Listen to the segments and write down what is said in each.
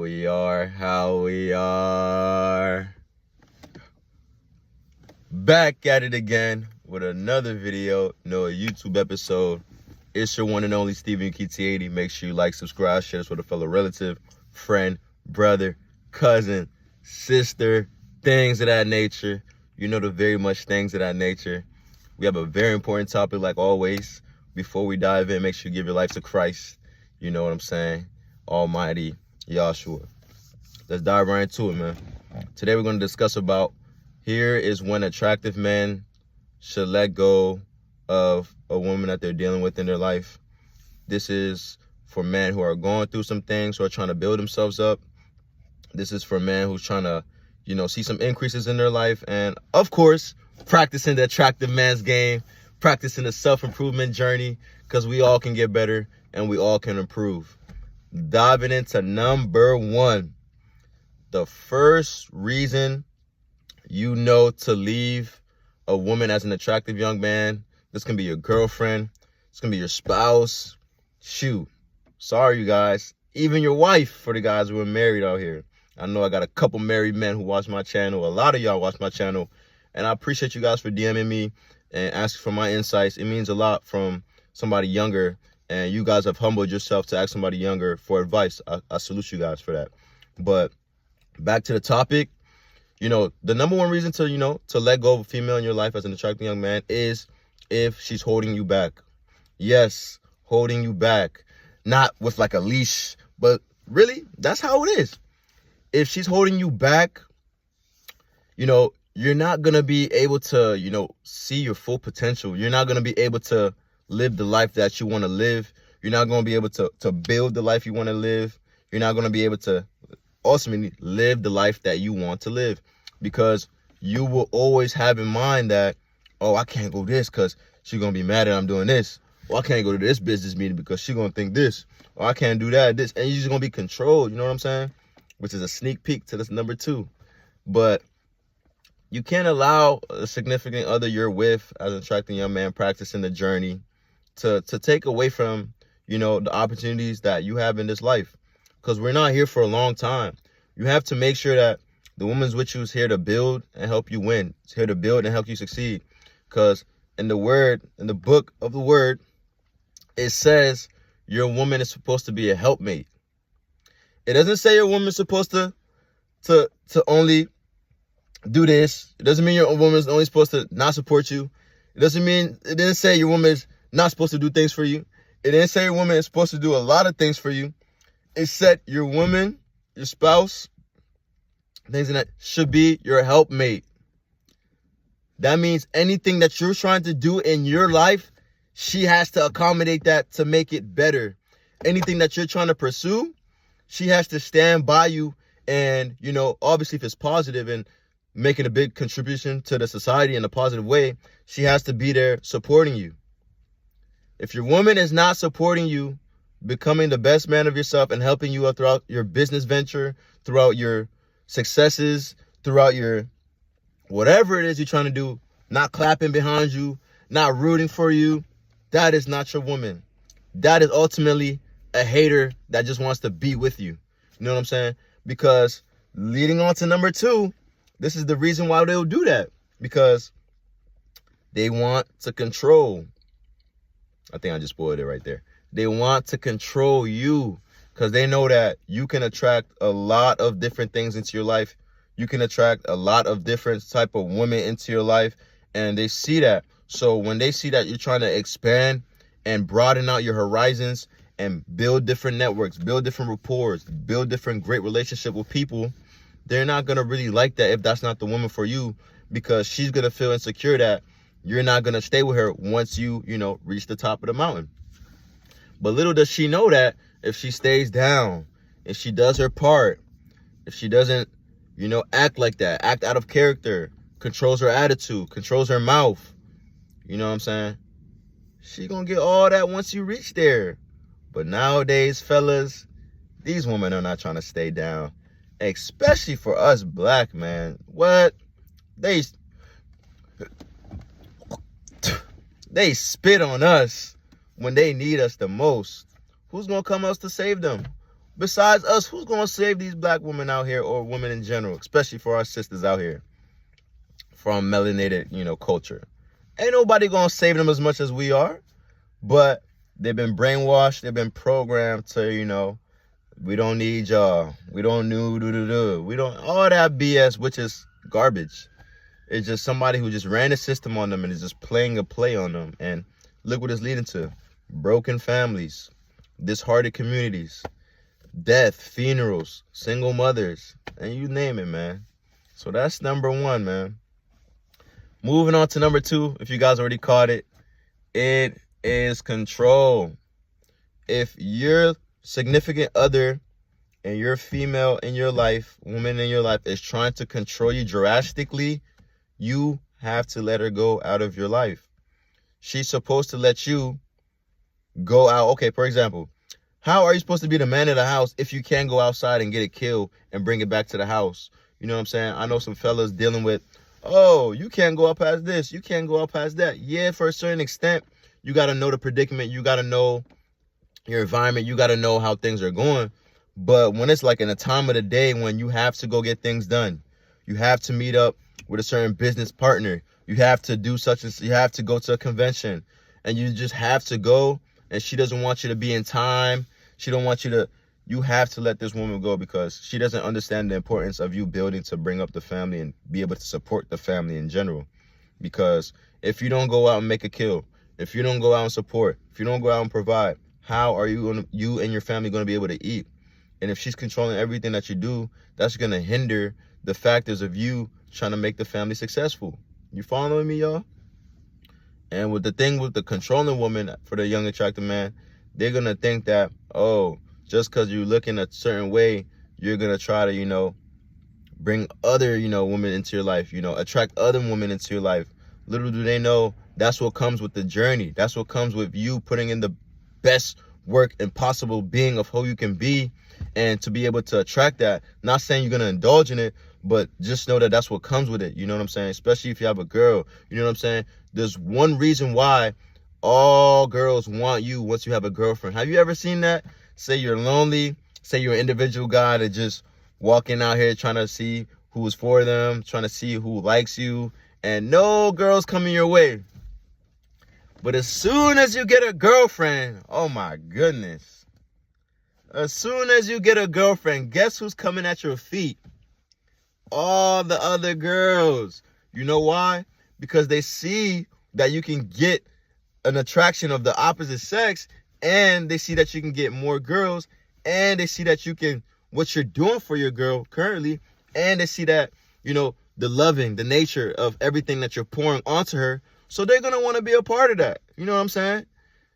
How we are. Back at it again with another video, a YouTube episode. It's your one and only Stephen KT80. Make sure you like, subscribe, share this with a fellow relative, friend, brother, cousin, sister, things of that nature. You know the very much things of that nature. We have a very important topic like always. Before we dive in, make sure you give your life to Christ. You know what I'm saying? Almighty Yahshua. Let's dive right into it, man. Today we're going to discuss about here is when attractive men should let go of a woman that they're dealing with in their life. This is for men who are going through some things, who are trying to build themselves up. This is for men who's trying to, see some increases in their life. And of course, practicing the attractive man's game, practicing the self-improvement journey, because we all can get better and we all can improve. Diving into number one, the first reason to leave a woman as an attractive young man. This can be your girlfriend. This can be your spouse. Shoot. Sorry, you guys. Even your wife, for the guys who are married out here. I know I got a couple married men who watch my channel. A lot of y'all watch my channel. And I appreciate you guys for DMing me and asking for my insights. It means a lot from somebody younger. And you guys have humbled yourself to ask somebody younger for advice. I salute you guys for that. But back to the topic. The number one reason to let go of a female in your life as an attractive young man is if she's holding you back. Yes, holding you back. Not with like a leash, but really, that's how it is. If she's holding you back, you're not going to be able to, see your full potential. You're not going to be able to live the life that you want to live. You're not going to be able to build the life you want to live. You're not going to be able to ultimately live the life that you want to live, because you will always have in mind that, oh, I can't go this because she's going to be mad that I'm doing this. Or I can't go to this business meeting because she's going to think this. Or I can't do that, this. And you're just going to be controlled, you know what I'm saying? Which is a sneak peek to this number two. But you can't allow a significant other you're with as an attractive young man practicing the journey to take away from, the opportunities that you have in this life. Because we're not here for a long time. You have to make sure that the woman's with you is here to build and help you win. It's here to build and help you succeed. Because in the book of the word, it says your woman is supposed to be a helpmate. It doesn't say your woman's supposed to only do this. It doesn't mean your woman's only supposed to not support you. It didn't say your woman's not supposed to do things for you. It didn't say your woman is supposed to do a lot of things for you. It said your woman, your spouse, things that should be your helpmate. That means anything that you're trying to do in your life, she has to accommodate that to make it better. Anything that you're trying to pursue, she has to stand by you. And, obviously if it's positive and making a big contribution to the society in a positive way, she has to be there supporting you. If your woman is not supporting you, becoming the best man of yourself and helping you throughout your business venture, throughout your successes, throughout your whatever it is you're trying to do, not clapping behind you, not rooting for you, that is not your woman. That is ultimately a hater that just wants to be with you. You know what I'm saying? Because leading on to number two, this is the reason why they'll do that. Because they want to control. I think I just spoiled it right there. They want to control you because they know that you can attract a lot of different things into your life. You can attract a lot of different type of women into your life, and they see that. So when they see that you're trying to expand and broaden out your horizons and build different networks, build different rapports, build different great relationship with people, they're not going to really like that if that's not the woman for you, because she's going to feel insecure that you're not going to stay with her once you, reach the top of the mountain. But little does she know that if she stays down, if she does her part, if she doesn't, act like that, act out of character, controls her attitude, controls her mouth, you know what I'm saying? She gonna get all that once you reach there. But nowadays, fellas, these women are not trying to stay down. Especially for us black men. What? They spit on us when they need us the most. Who's going to come else to save them? Besides us, who's going to save these black women out here, or women in general, especially for our sisters out here from melanated, culture? Ain't nobody going to save them as much as we are. But they've been brainwashed. They've been programmed to, we don't need y'all. We don't need we don't, all that BS, which is garbage. It's just somebody who just ran the system on them and is just playing a play on them. And look what it's leading to. Broken families, disheartened communities, death, funerals, single mothers, and you name it, man. So that's number one, man. Moving on to number two, if you guys already caught it, it is control. If your significant other and your female in your life, woman in your life, is trying to control you drastically, you have to let her go out of your life. She's supposed to let you go out. Okay, for example, how are you supposed to be the man of the house if you can't go outside and get a kill and bring it back to the house? You know what I'm saying? I know some fellas dealing with, oh, you can't go out past this, you can't go out past that. Yeah, for a certain extent, you got to know the predicament, you got to know your environment, you got to know how things are going. But when it's like in a time of the day when you have to go get things done, you have to meet up with a certain business partner, you have to do such as, you have to go to a convention, and you just have to go, and she doesn't want you to be in time, she don't want you to, you have to let this woman go, because she doesn't understand the importance of you building to bring up the family and be able to support the family in general. Because if you don't go out and make a kill, if you don't go out and support, if you don't go out and provide, how are you and your family going to be able to eat? And if she's controlling everything that you do, that's going to hinder the factors of you trying to make the family successful. You following me, y'all? And with the thing with the controlling woman for the young attractive man, they're going to think that, oh, just because you're looking a certain way, you're going to try to, bring other, women into your life, attract other women into your life. Little do they know, that's what comes with the journey. That's what comes with you putting in the best work and possible being of who you can be, and to be able to attract that. Not saying you're going to indulge in it, but just know that that's what comes with it. You know what I'm saying? Especially if you have a girl. You know what I'm saying? There's one reason why all girls want you once you have a girlfriend. Have you ever seen that? Say you're lonely. Say you're an individual guy that just walking out here trying to see who's for them, trying to see who likes you, and no girls coming your way. But as soon as you get a girlfriend, oh my goodness. As soon as you get a girlfriend, guess who's coming at your feet? All the other girls. You know why? Because they see that you can get an attraction of the opposite sex, and they see that you can get more girls, and they see that you can, what you're doing for your girl currently, and they see that, the loving, the nature of everything that you're pouring onto her. So they're going to want to be a part of that. You know what I'm saying?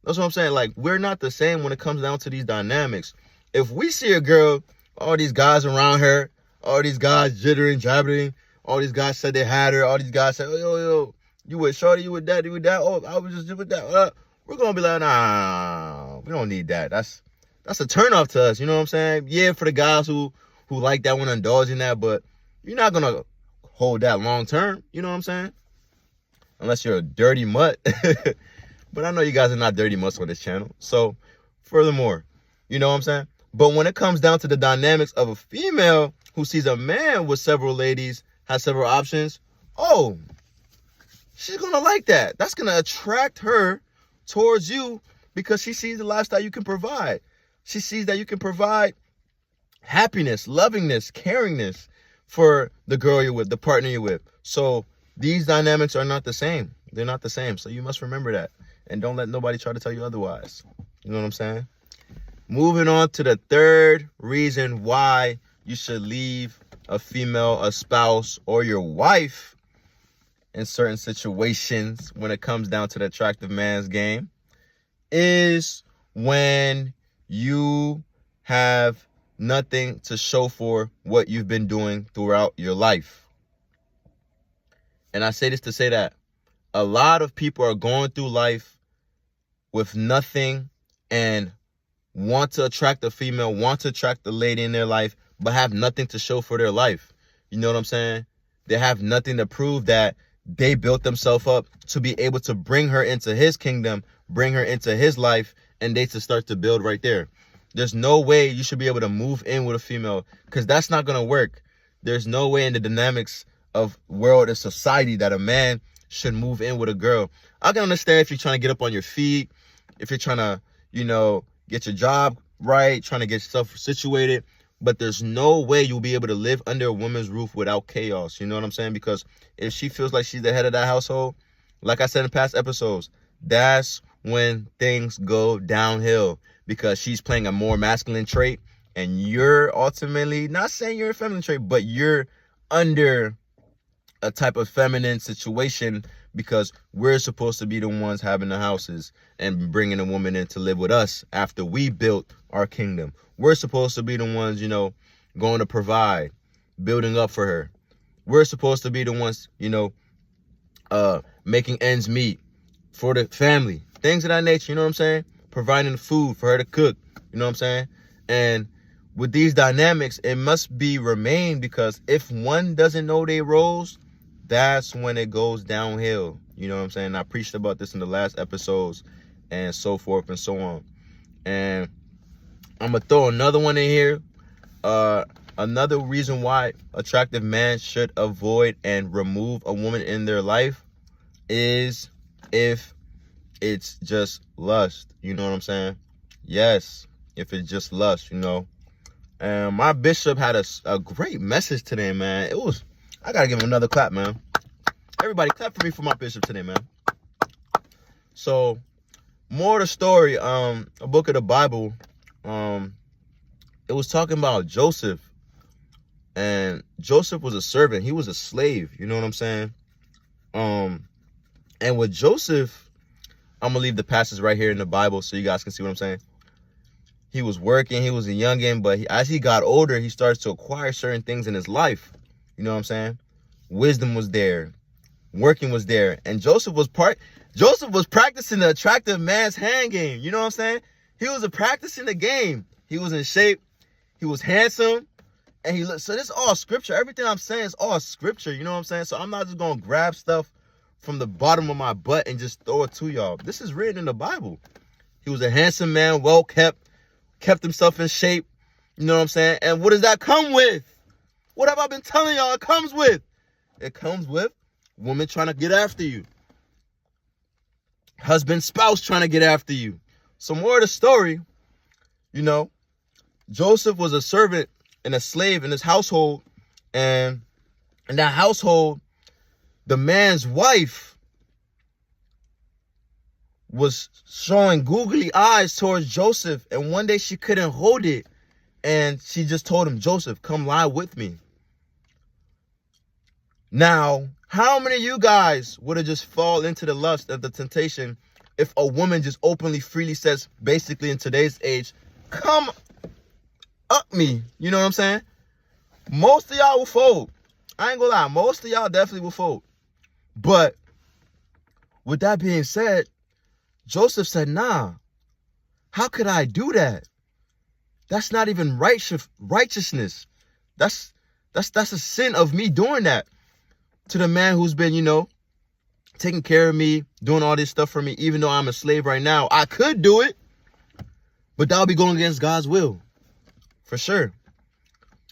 That's what I'm saying. Like, we're not the same when it comes down to these dynamics. If we see a girl, all these guys around her, all these guys jittering, jabbering, all these guys said they had her, all these guys said, yo, you with shorty, you with that, you with that, oh, I was just with that. We're going to be like, nah, we don't need that. That's a turnoff to us, you know what I'm saying? Yeah, for the guys who like that, want to indulge in that, but you're not going to hold that long term, you know what I'm saying? Unless you're a dirty mutt. But I know you guys are not dirty mutts on this channel. So, furthermore, you know what I'm saying? But when it comes down to the dynamics of a female who sees a man with several ladies, has several options, oh, she's going to like that. That's going to attract her towards you because she sees the lifestyle you can provide. She sees that you can provide happiness, lovingness, caringness for the girl you're with, the partner you're with. So these dynamics are not the same. They're not the same. So you must remember that. And don't let nobody try to tell you otherwise. You know what I'm saying? Moving on to the third reason why you should leave a female, a spouse, or your wife in certain situations when it comes down to the attractive man's game is when you have nothing to show for what you've been doing throughout your life. And I say this to say that a lot of people are going through life with nothing and want to attract a female, want to attract a lady in their life, but have nothing to show for their life. You know what I'm saying? They have nothing to prove that they built themselves up to be able to bring her into his kingdom, bring her into his life, and they to start to build right there. There's no way you should be able to move in with a female, because that's not going to work. There's no way in the dynamics of world and society that a man should move in with a girl. I can understand if you're trying to get up on your feet, if you're trying to, get your job right, trying to get stuff situated, but there's no way you'll be able to live under a woman's roof without chaos. You know what I'm saying? Because if she feels like she's the head of that household, like I said in past episodes, that's when things go downhill, because she's playing a more masculine trait, and you're ultimately, not saying you're a feminine trait, but you're under a type of feminine situation, because we're supposed to be the ones having the houses and bringing a woman in to live with us after we built our kingdom. We're supposed to be the ones, going to provide, building up for her. We're supposed to be the ones, making ends meet for the family, things of that nature, you know what I'm saying? Providing food for her to cook, you know what I'm saying? And with these dynamics, it must be remained, because if one doesn't know their roles, that's when it goes downhill. You know what I'm saying? I preached about this in the last episodes and so forth and so on. And I'm going to throw another one in here. Another reason why attractive men should avoid and remove a woman in their life is if it's just lust. You know what I'm saying? Yes, if it's just lust, And my bishop had a great message today, man. I got to give him another clap, man. Everybody clap for me for my bishop today, man. So, more of the story, a book of the Bible, it was talking about Joseph. And Joseph was a servant. He was a slave. You know what I'm saying? And with Joseph, I'm going to leave the passage right here in the Bible so you guys can see what I'm saying. He was working. He was a youngin', but as he got older, he starts to acquire certain things in his life. You know what I'm saying? Wisdom was there. Working was there. And Joseph was practicing the attractive man's hand game. You know what I'm saying? He was practicing the game. He was in shape. He was handsome. And so this is all scripture. Everything I'm saying is all scripture. You know what I'm saying? So I'm not just going to grab stuff from the bottom of my butt and just throw it to y'all. This is written in the Bible. He was a handsome man, well kept himself in shape. You know what I'm saying? And what does that come with? What have I been telling y'all it comes with? It comes with woman trying to get after you. Husband, spouse trying to get after you. So more of the story, Joseph was a servant and a slave in his household. And in that household, the man's wife was showing googly eyes towards Joseph. And one day she couldn't hold it. And she just told him, Joseph, come lie with me. Now, how many of you guys would have just fall into the lust of the temptation if a woman just openly, freely says, basically in today's age, come up me? You know what I'm saying? Most of y'all will fold. I ain't gonna lie. Most of y'all definitely will fold. But with that being said, Joseph said, nah, how could I do that? That's not even righteousness. That's a sin of me doing that to the man who's been, taking care of me, doing all this stuff for me, even though I'm a slave right now. I could do it, but that'll be going against God's will, for sure.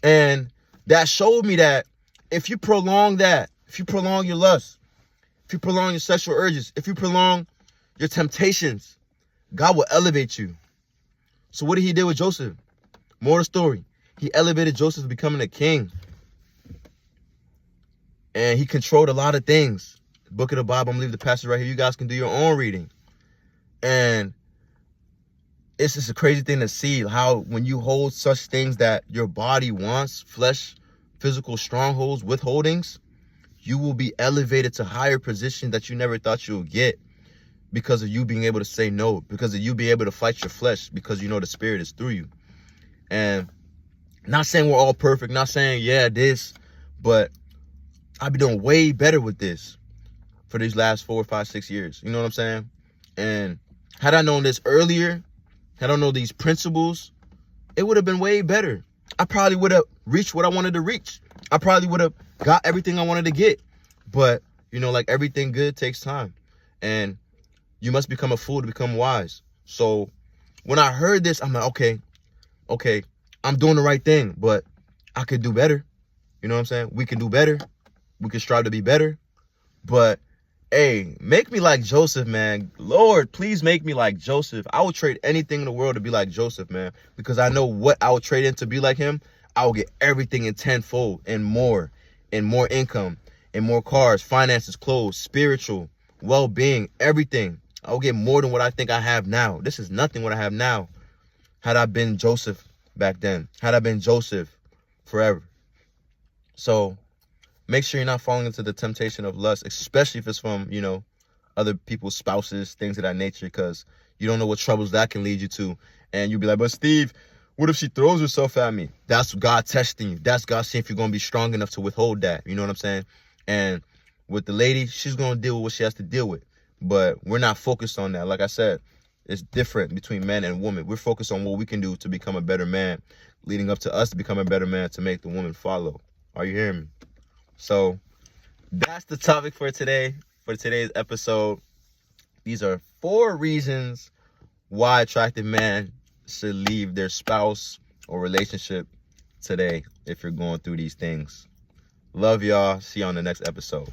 And that showed me that if you prolong your lust, if you prolong your sexual urges, if you prolong your temptations, God will elevate you. So what did he do with Joseph? More of the story. He elevated Joseph to becoming a king. And he controlled a lot of things. Book of the Bible, I'm going to leave the passage right here. You guys can do your own reading. And it's just a crazy thing to see how when you hold such things that your body wants, flesh, physical strongholds, withholdings, you will be elevated to higher positions that you never thought you would get because of you being able to say no, because of you being able to fight your flesh, because the spirit is through you. And not saying we're all perfect, not saying, this, but I've been doing way better with this for these last 4, 5, 6 years. You know what I'm saying? And had I known this earlier, had I known these principles, it would have been way better. I probably would have reached what I wanted to reach. I probably would have got everything I wanted to get. But, like everything good takes time. And you must become a fool to become wise. So when I heard this, I'm like, okay, okay, I'm doing the right thing, but I could do better. You know what I'm saying? We can do better. We can strive to be better. But hey, make me like Joseph, man. Lord, please make me like Joseph. I would trade anything in the world to be like Joseph, man, because I know what I would trade in to be like him. I will get everything in tenfold and more income and more cars, finances, clothes, spiritual, well-being, everything. I will get more than what I think I have now. This is nothing what I have now. Had I been Joseph back then, had I been Joseph forever. So make sure you're not falling into the temptation of lust, especially if it's from, you know, other people's spouses, things of that nature, because you don't know what troubles that can lead you to. And you'll be like, but Steve, what if she throws herself at me? That's God testing you. That's God seeing if you're going to be strong enough to withhold that. You know what I'm saying? And with the lady, she's going to deal with what she has to deal with. But we're not focused on that. Like I said, it's different between man and woman. We're focused on what we can do to become a better man, leading up to us to become a better man to make the woman follow. Are you hearing me? So that's the topic for today, for today's episode. These are 4 reasons why attractive men should leave their spouse or relationship today if you're going through these things. Love y'all. See you on the next episode.